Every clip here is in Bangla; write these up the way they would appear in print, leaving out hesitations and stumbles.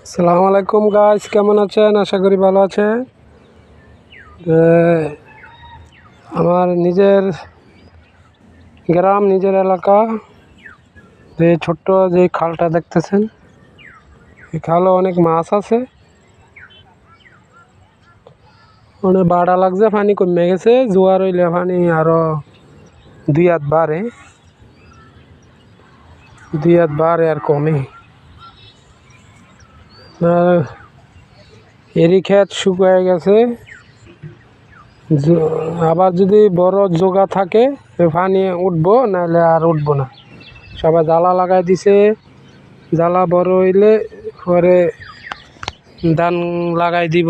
আসসালামু আলাইকুম গাইস, কেমন আছেন? আশা করি ভালো আছে। আমার নিজের গ্রাম, নিজের এলাকা, যে ছোট্ট যে খালটা দেখতেছেন, এই খালে অনেক মাছ আছে। অনেক বাড়া লাগছে, পানি কমে গেছে। জোয়ার হইলে পানি আরো দুই হাত বাড়ে আর কমে। এরি ক্ষেত শুকিয়ে গেছে। আবার যদি বড় জোগা থাকে পানি উঠবো, নাহলে আর উঠবো না। সবাই জ্বালা লাগাই দিছে। জ্বালা বড় হইলে পরে ধান লাগাই দিব।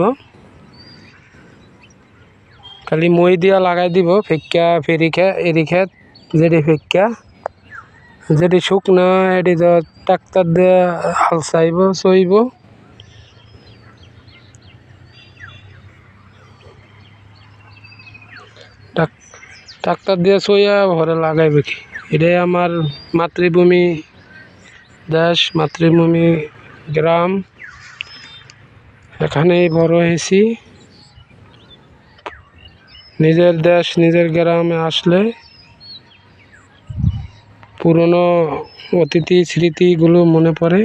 খালি মই দিয়া লাগাই দিব। ফেক্কা এরি ক্ষেত যেটি ফেক্কা, যেটি শুকনা এটি ট্রাক্টর দিয়ে হাল চাইব, চইব। ট্রাক্টর দিয়ে চইয়া ঘরে লাগাইবে কি। এটাই আমার মাতৃভূমি দেশ, মাতৃভূমি গ্রাম। এখানেই বড় হয়েছি। নিজের দেশ, নিজের গ্রামে আসলে পুরনো অতীতি স্মৃতিগুলো মনে পড়ে।